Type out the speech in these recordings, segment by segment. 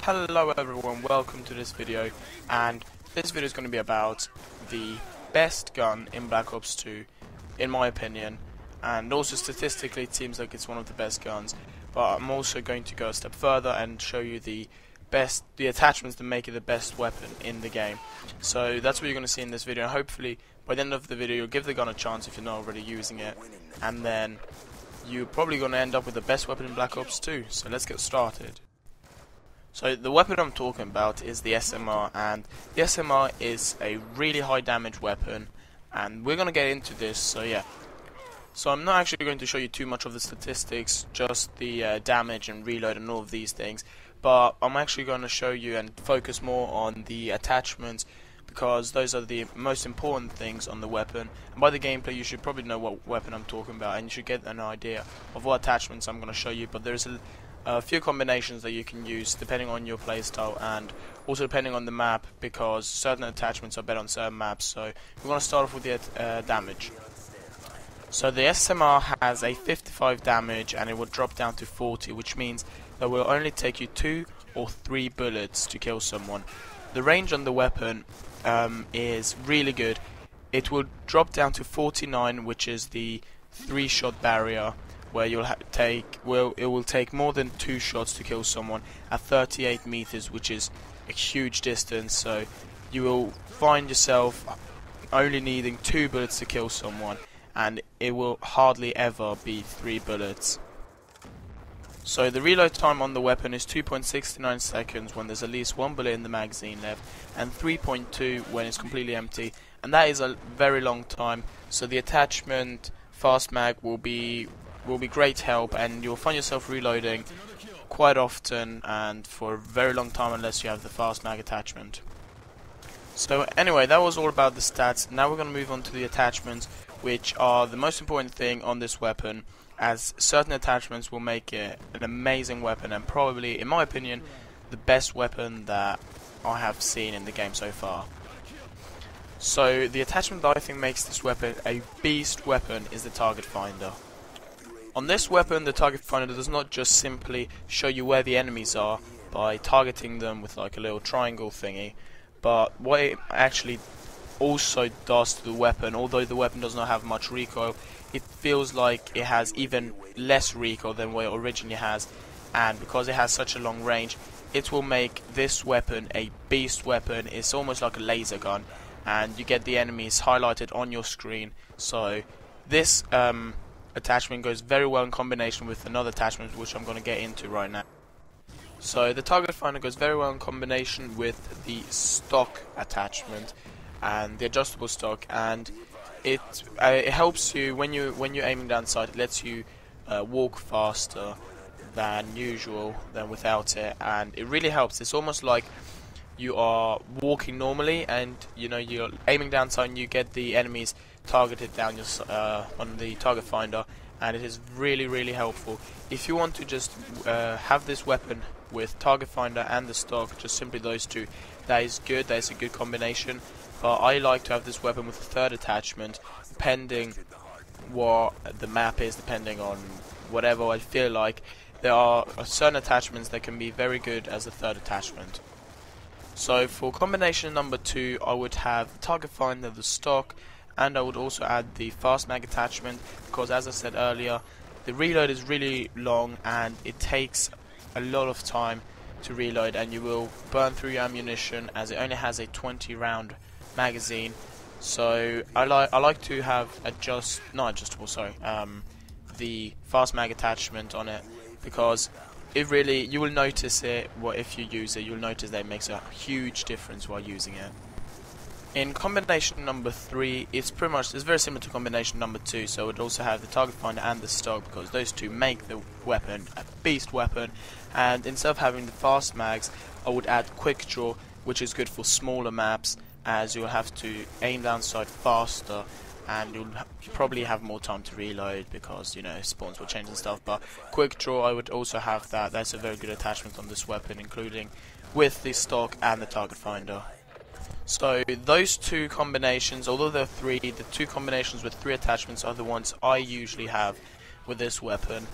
Hello everyone, welcome to this video, and this video is going to be about the best gun in Black Ops 2 in my opinion, and also statistically it seems like it's one of the best guns, but I'm also going to go a step further and show you the attachments that make it the best weapon in the game. So that's what you're going to see in this video, and hopefully by the end of the video you'll give the gun a chance if you're not already using it, and then you're probably going to end up with the best weapon in Black Ops 2. So let's get started. So the weapon I'm talking about is the SMR, and the SMR is a really high damage weapon, and we're going to get into this, so yeah. So I'm not actually going to show you too much of the statistics, just the damage and reload and all of these things, but I'm actually going to show you and focus more on the attachments, because those are the most important things on the weapon. And by the gameplay you should probably know what weapon I'm talking about, and you should get an idea of what attachments I'm going to show you, but there's a few combinations that you can use depending on your playstyle and also depending on the map, because certain attachments are better on certain maps. So we're going to start off with the damage. So the SMR has a 55 damage and it will drop down to 40, which means that it will only take you 2 or 3 bullets to kill someone. The range on the weapon is really good. It will drop down to 49, which is the 3-shot barrier, where you'll it will take more than 2 shots to kill someone at 38 meters, which is a huge distance. So you will find yourself only needing 2 bullets to kill someone, and it will hardly ever be 3 bullets. So the reload time on the weapon is 2.69 seconds when there's at least 1 bullet in the magazine left, and 3.2 when it's completely empty, and that is a very long time. So the attachment fast mag will be great help, and you'll find yourself reloading quite often and for a very long time unless you have the fast mag attachment. So anyway, that was all about the stats. Now we're going to move on to the attachments, which are the most important thing on this weapon, as certain attachments will make it an amazing weapon, and probably, in my opinion, the best weapon that I have seen in the game so far. So the attachment that I think makes this weapon a beast weapon is the target finder. On this weapon, the target finder does not just simply show you where the enemies are by targeting them with like a little triangle thingy, but what it actually also does to the weapon, although the weapon does not have much recoil, it feels like it has even less recoil than what it originally has, and because it has such a long range, it will make this weapon a beast weapon. It's almost like a laser gun, and you get the enemies highlighted on your screen. So this attachment goes very well in combination with another attachment which I'm going to get into right now. So the target finder goes very well in combination with the stock attachment and the adjustable stock, and it helps you when you're aiming down sight. It lets you walk faster than usual than without it, and it really helps. It's almost like you are walking normally, and you know you're aiming down sight and you get the enemies targeted down your on the target finder, and it is really helpful. If you want to just have this weapon with target finder and the stock, just simply those two, that is good. That is a good combination. But I like to have this weapon with a third attachment, depending what the map is, depending on whatever I feel like. There are certain attachments that can be very good as a third attachment. So for combination number 2, I would have the target finder, the stock, and I would also add the fast mag attachment, because as I said earlier, the reload is really long and it takes a lot of time to reload, and you will burn through your ammunition as it only has a 20 round magazine. So I like to have the fast mag attachment on it, because it really, you will notice it. If you use it, you'll notice that it makes a huge difference while using it. In combination number 3, it's very similar to combination number 2, so it would also have the target finder and the stock, because those two make the weapon a beast weapon. And instead of having the fast mags, I would add quick draw, which is good for smaller maps, as you'll have to aim down sight faster, and you'll probably have more time to reload because, you know, spawns will change and stuff. But quick draw, I would also have that. That's a very good attachment on this weapon, including with the stock and the target finder. So those two combinations, although there are 3, the 2 combinations with 3 attachments are the ones I usually have with this weapon.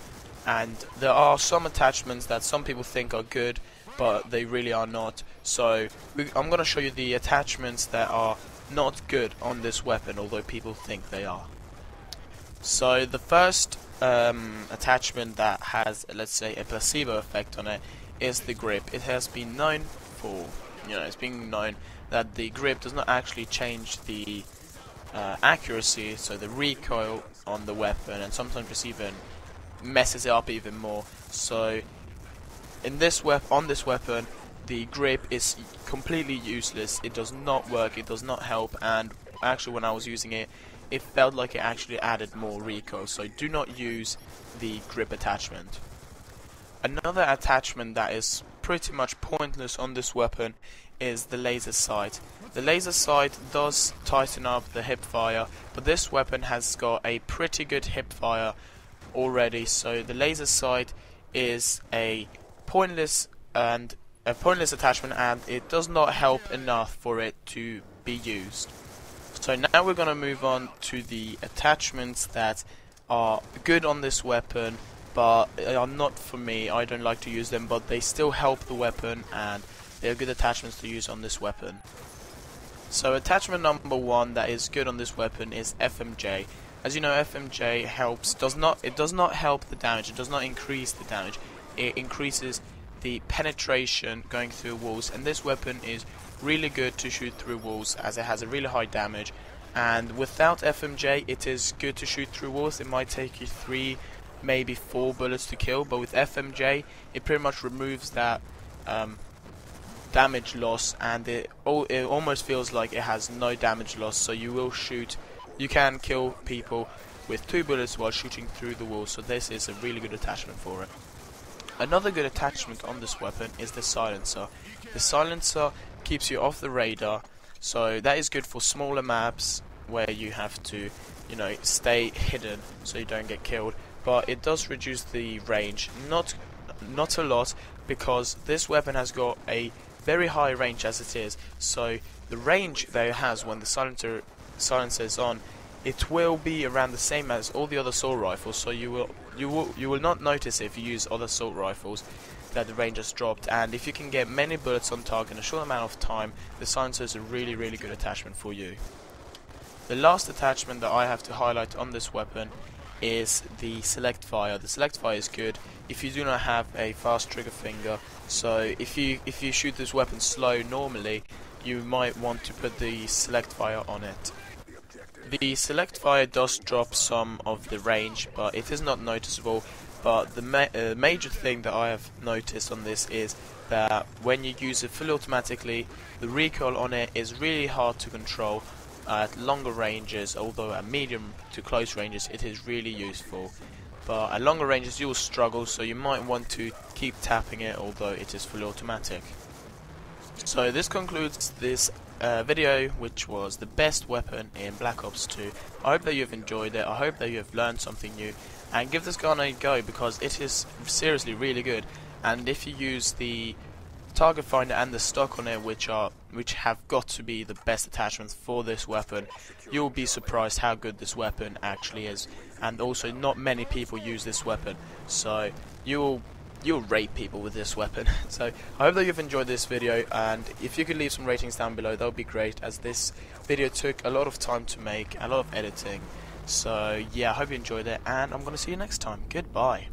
And there are some attachments that some people think are good, but they really are not. So I'm going to show you the attachments that are not good on this weapon, although people think they are. So the first attachment that has, let's say, a placebo effect on it is the grip. It has been known for, it's been known that the grip does not actually change the accuracy, so the recoil on the weapon, and sometimes it even messes it up even more. So in this on this weapon, the grip is completely useless. It does not work, it does not help, and actually when I was using it, it felt like it actually added more recoil, so do not use the grip attachment. Another attachment that is pretty much pointless on this weapon is the laser sight. The laser sight does tighten up the hip fire, but this weapon has got a pretty good hip fire already, so the laser sight is a pointless attachment, and it does not help enough for it to be used. So now we're going to move on to the attachments that are good on this weapon, but are not for me. I don't like to use them, but they still help the weapon, and they're good attachments to use on this weapon. So attachment number one that is good on this weapon is FMJ. As you know, FMJ does not help the damage, it does not increase the damage, it increases the penetration going through walls, and this weapon is really good to shoot through walls as it has a really high damage. And without FMJ, it is good to shoot through walls. It might take you 3, maybe 4 bullets to kill, but with FMJ it pretty much removes that damage loss, and it almost feels like it has no damage loss, so you can kill people with 2 bullets while shooting through the wall, so this is a really good attachment for it. Another good attachment on this weapon is the silencer. The silencer keeps you off the radar, so that is good for smaller maps where you have to, stay hidden so you don't get killed. But it does reduce the range, not a lot, because this weapon has got a very high range as it is. So the range that it has when the silencer is on, it will be around the same as all the other assault rifles. So you will not notice if you use other assault rifles that the range has dropped, and if you can get many bullets on target in a short amount of time, the silencer is a really good attachment for you. The last attachment that I have to highlight on this weapon is the select fire. The select fire is good if you do not have a fast trigger finger, so if you shoot this weapon slow normally, you might want to put the select fire on it. The select fire does drop some of the range, but it is not noticeable. But the major thing that I have noticed on this is that when you use it fully automatically, the recoil on it is really hard to control at longer ranges, although at medium to close ranges it is really useful. But at longer ranges you will struggle, so you might want to keep tapping it, although it is fully automatic. So this concludes this video, which was the best weapon in Black Ops 2. I hope that you have enjoyed it, I hope that you have learned something new, and give this gun a go because it is seriously really good. And if you use the target finder and the stock on it, which have got to be the best attachments for this weapon, you will be surprised how good this weapon actually is. And also, not many people use this weapon, so you'll rape people with this weapon. So I hope that you've enjoyed this video, and if you could leave some ratings down below, that would be great, as this video took a lot of time to make, a lot of editing. So yeah, I hope you enjoyed it, and I'm gonna see you next time. Goodbye.